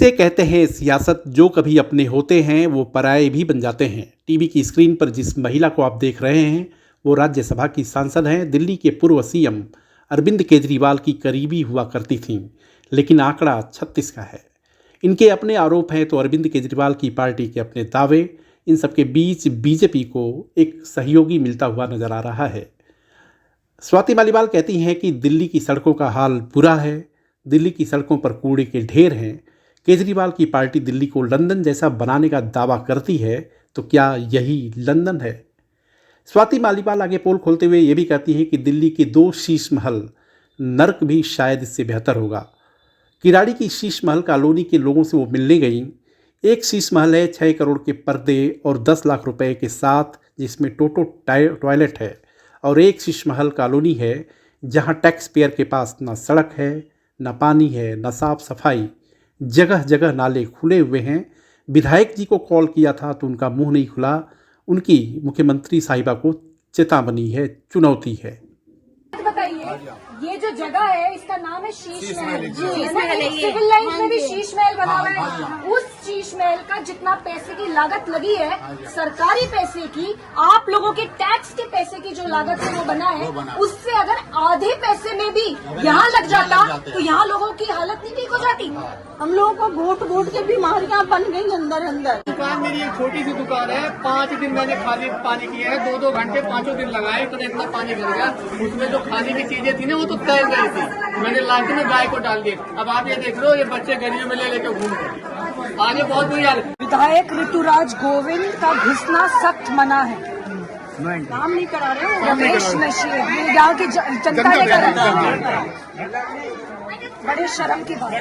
इसे कहते हैं सियासत। जो कभी अपने होते हैं वो पराये भी बन जाते हैं। टीवी की स्क्रीन पर जिस महिला को आप देख रहे हैं वो राज्यसभा की सांसद हैं। दिल्ली के पूर्व सीएम अरविंद केजरीवाल की करीबी हुआ करती थीं, लेकिन आंकड़ा 36 का है। इनके अपने आरोप हैं तो अरविंद केजरीवाल की पार्टी के अपने दावे। इन सबके बीच बीजेपी को एक सहयोगी मिलता हुआ नजर आ रहा है। स्वाति मालीवाल कहती हैं कि दिल्ली की सड़कों का हाल बुरा है, दिल्ली की सड़कों पर कूड़े के ढेर हैं। केजरीवाल की पार्टी दिल्ली को लंदन जैसा बनाने का दावा करती है, तो क्या यही लंदन है? स्वाति मालीवाल आगे पोल खोलते हुए ये भी कहती हैं कि दिल्ली के 2 शीश महल नर्क भी शायद इससे बेहतर होगा। किराड़ी की शीश महल कॉलोनी के लोगों से वो मिलने गई। एक शीश महल है 6 करोड़ के पर्दे और 10 लाख रुपए के साथ, जिसमें टोटो टॉयलेट है। और एक शीश महल कॉलोनी है जहां टैक्स पेयर के पास ना सड़क है, ना पानी है, ना साफ सफाई। जगह जगह नाले खुले हुए हैं। विधायक जी को कॉल किया था तो उनका मुंह नहीं खुला। उनकी मुख्यमंत्री साहिबा को चेतावनी है, चुनौती है। बताइए, ये जो जगह है इसका नाम है शीश महल। सिविल लाइन में भी शीश महल बना हुआ है। उस शीश महल का जितना पैसे की लागत लगी है, सरकारी पैसे की, आप लोगों के टैक्स के पैसे की जो लागत है वो बना है, उससे अगर आधे पैसे में भी यहाँ लग जाता तो यहाँ लोगों की हालत नहीं ठीक हो जाती। हम लोगों को घोट के बीमारियां बन गई अंदर। दुकान मेरी एक छोटी सी दुकान है। 5 दिन मैंने खाली पानी किया है, 2-2 घंटे 5 दिन लगाए, तो इतना पानी गिर गया। उसमें जो खाने की चीजें थी ना वो तो तैर गई थी। मैंने लाके में गाय को डाल दिया। अब आप ये देख रहे हो, ये बच्चे गलियों में ले लेके घूम रहे। आगे बहुत बुरी हालत। विधायक ऋतुराज गोविंद का घुसना सख्त मना है। काम नहीं करा रहे हो। रमेश नशीब यहाँ की जनता ने करा, बड़े शर्म की बात है।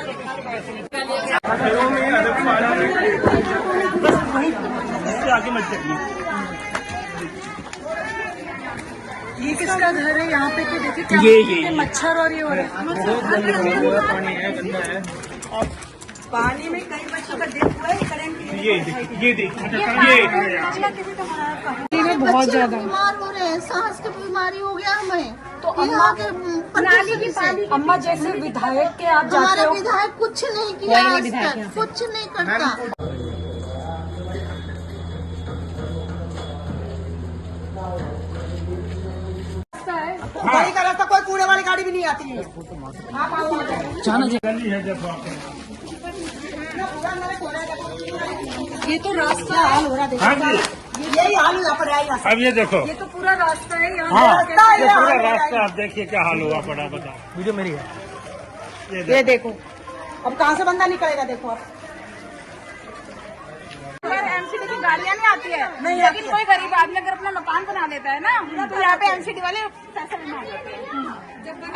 ये किसका घर है यहाँ पे? देखिए क्या ये मच्छर और ये हो रहा है। पानी है, गंदा है। पानी में कई बच्चों का डेथ हुआ है। ये बहुत ज्यादा बीमार हो रहे हैं, सांस की बीमारी हो गया हमें। तो अम्मा अम्मा जैसे विधायक के आप जाते हमारा हो, विधायक कुछ नहीं किया आज तक, कुछ नहीं करता। गाड़ी का रास्ता, कोई कूड़े वाली गाड़ी भी नहीं आती है। आप आओ। ये तो रास्ता हाल हो रहा है। यही हाल हुआ पड़ा है। अब ये देखो, ये तो पूरा रास्ता है यहाँ। हाँ, रास्ता ये है, पूरा हाँ, रास्ता आप देखिए क्या हाल हुआ पड़ा। बताओ, वीडियो मेरी है। ये देखो, अब कहाँ से बंदा निकलेगा? देखो आप, एमसीडी की गाड़ियाँ नहीं आती है, लेकिन कोई गरीब आदमी अगर अपना मकान बना लेता है ना, तो यहाँ पे एमसीडी वाले पैसे बना देते हैं।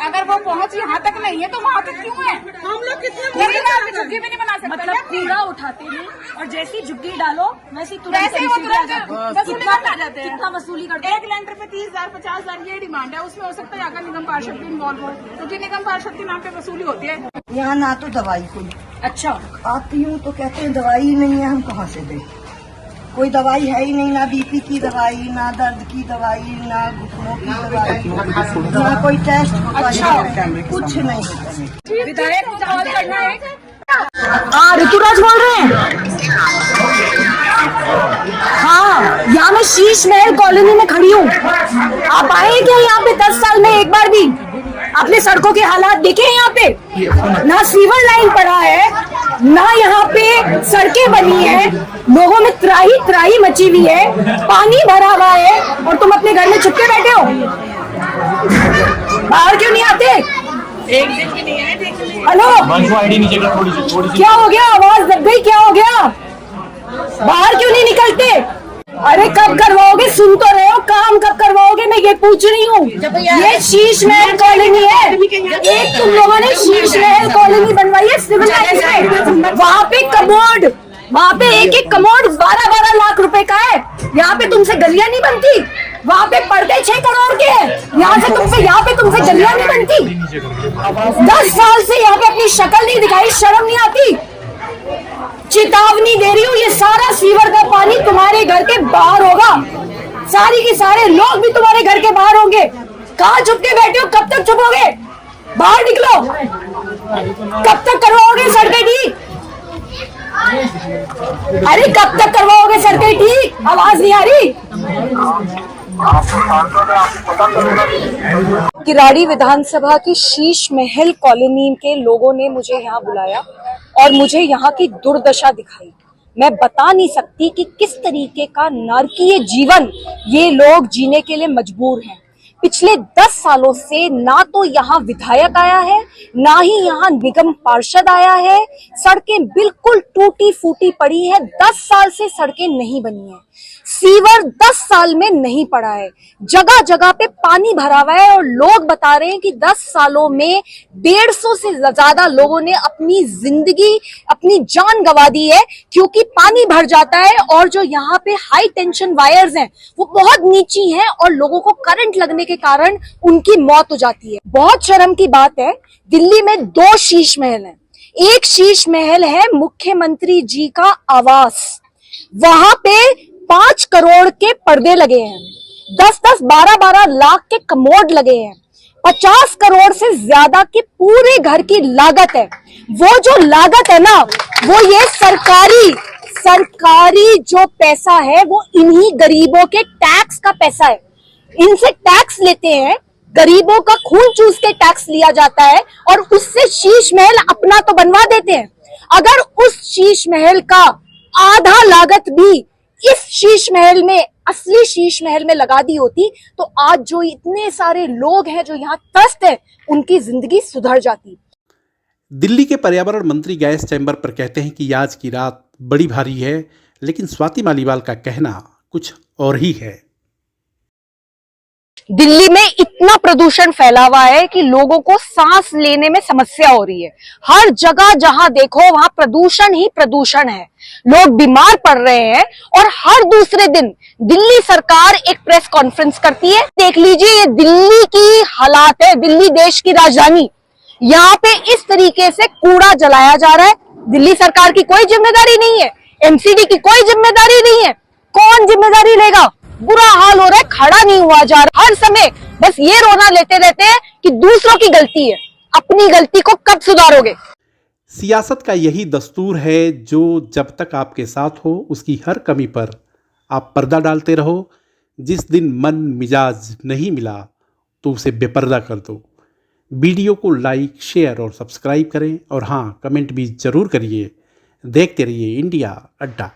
अगर वो पहुँच यहाँ तक नहीं है तो वहाँ तक क्यों है? हम लोग कितने गरीब आदमी झुग्गी भी नहीं बना सकते। मतलब कूड़ा उठाते नहीं और जैसी झुग्गी डालो वैसी तुरंत वैसे ही वो MCD आ तुरंत जाती है। वसूली करने आ जाते हैं। कितना वसूली करते हैं? एक लेंटर पे 30,000 50,000 ये डिमांड है। उसमें हो सकता है अगर निगम पार्षद भी इन्वॉल्व हो, क्योंकि निगम पार्षद के नाम पे वसूली होती है। यहाँ ना तो दवाई कोई अच्छा, आती हूँ तो कहते हैं दवाई नहीं है, हम कहाँ से दें? कोई दवाई है ही नहीं, ना बीपी की दवाई, ना दर्द की दवाई, ना घुटनों की दवाई, ना कोई टेस्ट। अच्छा, कुछ नहीं। विधायक को कॉल करना है। ऋतुराज बोल रहे हैं। हाँ, यहाँ मैं शीश महल कॉलोनी में खड़ी हूँ। आप आए क्या यहाँ पे 10 साल में एक बार भी? आपने सड़कों के हालात देखे हैं यहाँ पे? ना सीवर लाइन पड़ा है, ना यहाँ पे सड़कें बनी है। लोगों में त्राही त्राही मची हुई है, पानी भरा हुआ है, और तुम अपने घर में छुपके बैठे हो। बाहर क्यों नहीं आते? एक दिन भी नहीं है। हेलो, क्या हो गया? आवाज दब गई, क्या हो गया? बाहर क्यों नहीं निकलते? अरे कब करवाओगे? सुन तो रहे हो, काम कब करवाओगे? मैं ये पूछ रही हूँ। ये शीश महल कॉलोनी है। एक तुम लोगों ने शीश महल कॉलोनी बनवाई है सिविल लाइन में। वहाँ पे कमोड, वहाँ पे एक कमोड 12-12 लाख रुपए का है। यहाँ पे तुमसे गलियां नहीं बनती। वहाँ पे पर्दे 6 करोड़ के हैं। यहाँ पे तुमसे गलियां नहीं बनती। 10 साल से यहाँ पे अपनी शक्ल नहीं दिखाई, शर्म नहीं आती। चेतावनी दे रही हूँ, ये सारा सीवर का पानी तुम्हारे घर के बाहर होगा। सारी के सारे लोग भी तुम्हारे घर के बाहर होंगे। कहाँ चुप के बैठे हो? कब तक चुपोगे? बाहर निकलो। कब तक करवाओगे सड़कें ठीक? अरे कब तक करवाओगे सड़कें ठीक? आवाज नहीं आ रही। किराड़ी विधानसभा की शीश महल कॉलोनी के लोगों ने मुझे यहाँ बुलाया और मुझे यहाँ की दुर्दशा दिखाई। मैं बता नहीं सकती कि किस तरीके का नारकीय जीवन ये लोग जीने के लिए मजबूर हैं। पिछले 10 सालों से ना तो यहाँ विधायक आया है, ना ही यहाँ निगम पार्षद आया है। सड़कें बिल्कुल टूटी फूटी पड़ी है। 10 साल से सड़कें नहीं बनी है। सीवर 10 साल में नहीं पड़ा है। जगह जगह पे पानी भरा हुआ है और लोग बता रहे हैं कि 10 सालों में 150 से ज्यादा लोगों ने अपनी जिंदगी, अपनी जान गंवा दी है, क्योंकि पानी भर जाता है और जो यहाँ पे हाई टेंशन वायर्स हैं वो बहुत नीची हैं और लोगों को करंट लगने के कारण उनकी मौत हो जाती है। बहुत शर्म की बात है, दिल्ली में 2 शीश महल हैं। एक शीश महल है मुख्यमंत्री जी का आवास, वहां पे 5 करोड़ के पर्दे लगे हैं, 10-10, 12-12 लाख के कमोड लगे हैं, 50 करोड़ से ज्यादा की पूरे घर की लागत है। वो जो लागत है ना, वो ये सरकारी जो पैसा है वो इन्हीं गरीबों के टैक्स का पैसा है। इनसे टैक्स लेते हैं, गरीबों का खून चूस के टैक्स लिया जाता है और उससे शीश महल अपना तो बनवा देते हैं। अगर उस शीश महल का आधा लागत भी इस शीश महल में, असली शीश महल में लगा दी होती तो आज जो इतने सारे लोग हैं जो यहाँ त्रस्त हैं, उनकी जिंदगी सुधर जाती। दिल्ली के पर्यावरण मंत्री गैस चैम्बर पर कहते हैं कि आज की रात बड़ी भारी है, लेकिन स्वाति मालीवाल का कहना कुछ और ही है। दिल्ली में इतना प्रदूषण फैला हुआ है कि लोगों को सांस लेने में समस्या हो रही है। हर जगह जहां देखो वहां प्रदूषण ही प्रदूषण है। लोग बीमार पड़ रहे हैं और हर दूसरे दिन दिल्ली सरकार एक प्रेस कॉन्फ्रेंस करती है। देख लीजिए, ये दिल्ली की हालात है, दिल्ली देश की राजधानी। यहाँ पे इस तरीके से कूड़ा जलाया जा रहा है। दिल्ली सरकार की कोई जिम्मेदारी नहीं है, एमसीडी की कोई जिम्मेदारी नहीं है। कौन जिम्मेदारी लेगा? बुरा हाल हो रहा है, खड़ा नहीं हुआ जा रहा। हर समय बस ये रोना लेते रहते हैं कि दूसरों की गलती है, अपनी गलती को कब सुधारोगे? सियासत का यही दस्तूर है, जो जब तक आपके साथ हो उसकी हर कमी पर आप पर्दा डालते रहो। जिस दिन मन मिजाज नहीं मिला तो उसे बेपर्दा कर दो। वीडियो को लाइक, शेयर और सब्सक्राइब करें और हाँ, कमेंट भी जरूर करिए। देखते रहिए इंडिया अड्डा।